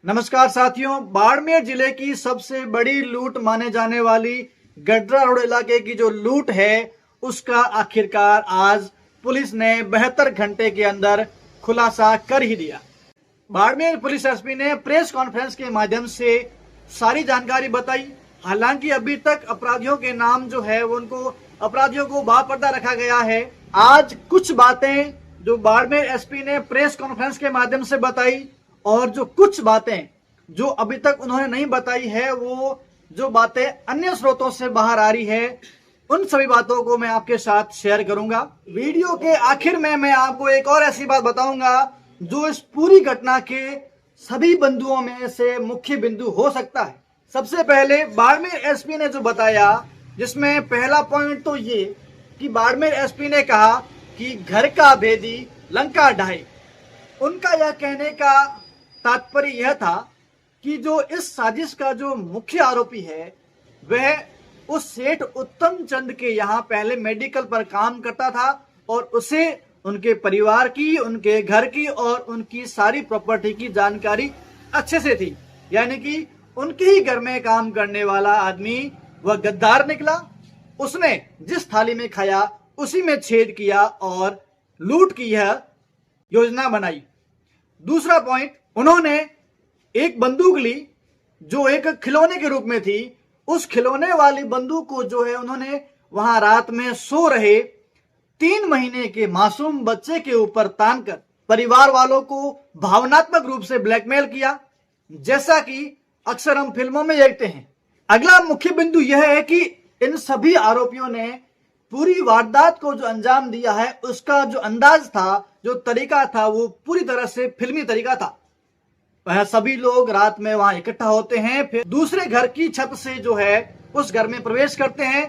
नमस्कार साथियों, बाड़मेर जिले की सबसे बड़ी लूट माने जाने वाली गड्रा रोड इलाके की जो लूट है उसका आखिरकार आज पुलिस ने 72 घंटे के अंदर खुलासा कर ही दिया। बाड़मेर पुलिस एसपी ने प्रेस कॉन्फ्रेंस के माध्यम से सारी जानकारी बताई। हालांकि अभी तक अपराधियों के नाम जो है उनको अपराधियों को बापर्दा रखा गया है। आज कुछ बातें जो बाड़मेर एसपी ने प्रेस कॉन्फ्रेंस के माध्यम से बताई और जो कुछ बातें जो अभी तक उन्होंने नहीं बताई है, वो जो बातें अन्य स्रोतों से बाहर आ रही है, उन सभी बातों को मैं आपके साथ शेयर करूंगा। वीडियो के आखिर में मैं आपको एक और ऐसी बात बताऊंगा जो इस पूरी घटना के सभी बिंदुओं में से मुख्य बिंदु हो सकता है। सबसे पहले बाड़मेर एसपी ने जो बताया, जिसमें पहला पॉइंट तो ये कि बाड़मेर एसपी ने कहा कि घर का भेदी लंका ढाई। उनका यह कहने का तात्पर्य यह था कि जो इस साजिश का जो मुख्य आरोपी है वह उस सेठ उत्तम चंद के यहाँ पहले मेडिकल पर काम करता था और उसे उनके परिवार की, उनके घर की और उनकी सारी प्रॉपर्टी की जानकारी अच्छे से थी। यानी कि उनके ही घर में काम करने वाला आदमी वह गद्दार निकला। उसने जिस थाली में खाया उसी में छेद किया और लूट की यह योजना बनाई। दूसरा पॉइंट, उन्होंने एक बंदूक ली जो एक खिलौने के रूप में थी। उस खिलौने वाली बंदूक को जो है उन्होंने वहां रात में सो रहे 3 महीने के मासूम बच्चे के ऊपर तानकर परिवार वालों को भावनात्मक रूप से ब्लैकमेल किया, जैसा कि अक्सर हम फिल्मों में देखते हैं। अगला मुख्य बिंदु यह है कि इन सभी आरोपियों ने पूरी वारदात को जो अंजाम दिया है उसका जो अंदाज था, जो तरीका था, वो पूरी तरह से फिल्मी तरीका था। वह सभी लोग रात में वहां इकट्ठा होते हैं, फिर दूसरे घर की छत से जो है उस घर में प्रवेश करते हैं।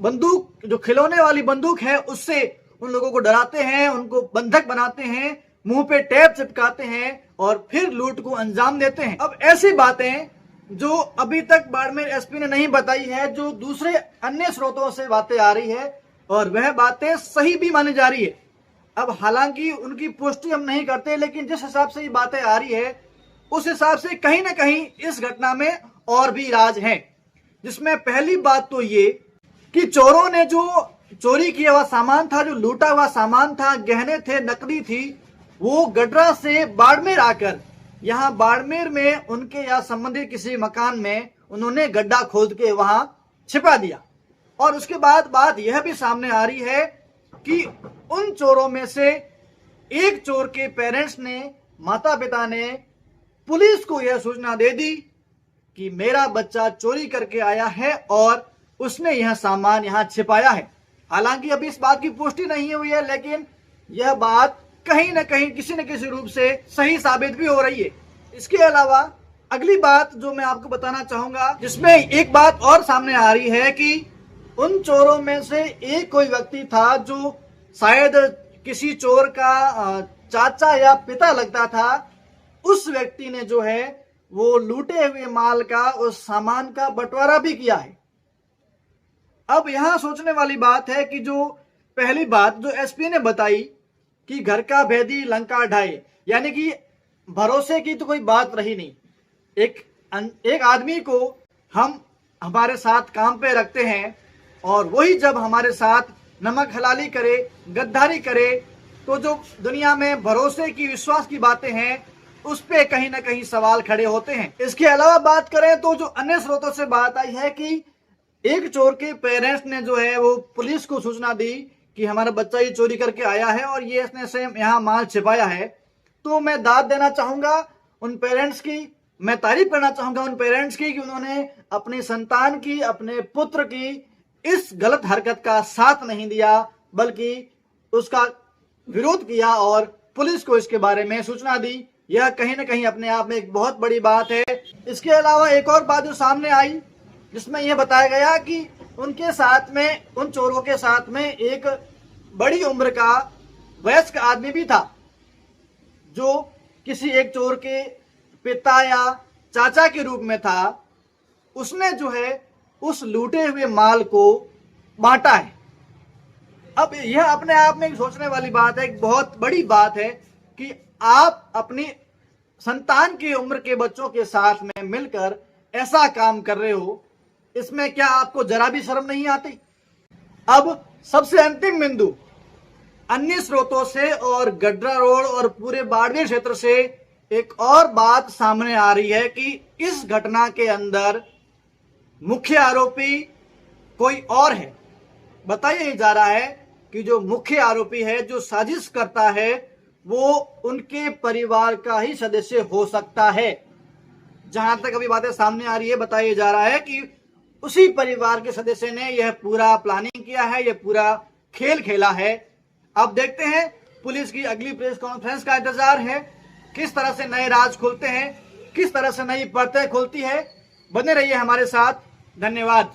बंदूक, जो खिलौने वाली बंदूक है, उससे उन लोगों को डराते हैं, उनको बंधक बनाते हैं, मुंह पे टेप चिपकाते हैं और फिर लूट को अंजाम देते हैं। अब ऐसी बातें जो अभी तक बाड़मेर एसपी ने नहीं बताई है, जो दूसरे अन्य स्रोतों से बातें आ रही है और वह बातें सही भी मानी जा रही है। अब हालांकि उनकी पुष्टि हम नहीं करते, लेकिन जिस हिसाब से ये बातें आ रही है उस हिसाब से कहीं ना कहीं इस घटना में और भी राज हैं। जिसमें पहली बात तो ये कि चोरों ने जो चोरी किया हुआ सामान था, जो लूटा हुआ सामान था, गहने थे, नकदी थी, वो गडरा से बाड़मेर आकर यहाँ बाड़मेर में उनके या संबंधित किसी मकान में उन्होंने गड्ढा खोद के वहां छिपा दिया। और उसके बाद बात यह भी सामने आ रही है कि उन चोरों में से एक चोर के पेरेंट्स ने, माता पिता ने पुलिस को यह सूचना दे दी कि मेरा बच्चा चोरी करके आया है और उसने यह सामान यहां छिपाया है। हालांकि अभी इस बात की पुष्टि नहीं हुई है, लेकिन यह बात कहीं ना कहीं किसी न किसी रूप से सही साबित भी हो रही है। इसके अलावा अगली बात जो मैं आपको बताना चाहूंगा, जिसमें एक बात और सामने आ रही है कि उन चोरों में से एक कोई व्यक्ति था जो शायद किसी चोर का चाचा या पिता लगता था। उस व्यक्ति ने जो है वो लूटे हुए माल का, उस सामान का बंटवारा भी किया है। अब यहां सोचने वाली बात है कि जो पहली बात जो एसपी ने बताई कि घर का भेदी लंका ढाई, यानी कि भरोसे की तो कोई बात रही नहीं। एक आदमी को हम हमारे साथ काम पे रखते हैं और वही जब हमारे साथ नमक हलाली करे, गद्दारी करे, तो जो दुनिया में भरोसे की, विश्वास की बातें हैं, उस पे कहीं ना कहीं सवाल खड़े होते हैं। इसके अलावा बात करें तो जो अन्य स्रोतों से बात आई है कि एक चोर के पेरेंट्स ने जो है वो पुलिस को सूचना दी कि हमारा बच्चा ये चोरी करके आया है और ये इसने से यहाँ माल छिपाया है। तो मैं दाद देना चाहूंगा उन पेरेंट्स की, मैं तारीफ करना चाहूंगा उन पेरेंट्स की कि उन्होंने अपनी संतान की, अपने पुत्र की इस गलत हरकत का साथ नहीं दिया, बल्कि उसका विरोध किया और पुलिस को इसके बारे में सूचना दी। यह कहीं ना कहीं अपने आप में एक बहुत बड़ी बात है। इसके अलावा एक और बात जो सामने आई, जिसमें यह बताया गया कि उनके साथ में, उन चोरों के साथ में एक बड़ी उम्र का वयस्क आदमी भी था, जो किसी एक चोर के पिता या चाचा के रूप में था। उसने जो है उस लूटे हुए माल को बांटा है। अब यह अपने आप में सोचने वाली बात है, एक बहुत बड़ी बात है कि आप अपनी संतान की उम्र के बच्चों के साथ में मिलकर ऐसा काम कर रहे हो, इसमें क्या आपको जरा भी शर्म नहीं आती? अब सबसे अंतिम बिंदु, अन्य स्रोतों से और गड्रा रोड और पूरे बाड़मेर क्षेत्र से एक और बात सामने आ रही है कि इस घटना के अंदर मुख्य आरोपी कोई और है। बताया जा रहा है कि जो मुख्य आरोपी है, जो साजिश करता है, वो उनके परिवार का ही सदस्य हो सकता है। जहां तक अभी बातें सामने आ रही है, बताया जा रहा है कि उसी परिवार के सदस्य ने यह पूरा प्लानिंग किया है, यह पूरा खेल खेला है। अब देखते हैं, पुलिस की अगली प्रेस कॉन्फ्रेंस का इंतजार है, किस तरह से नए राज खुलते हैं, किस तरह से नई परतें खुलती है। बने रहिए हमारे साथ। धन्यवाद।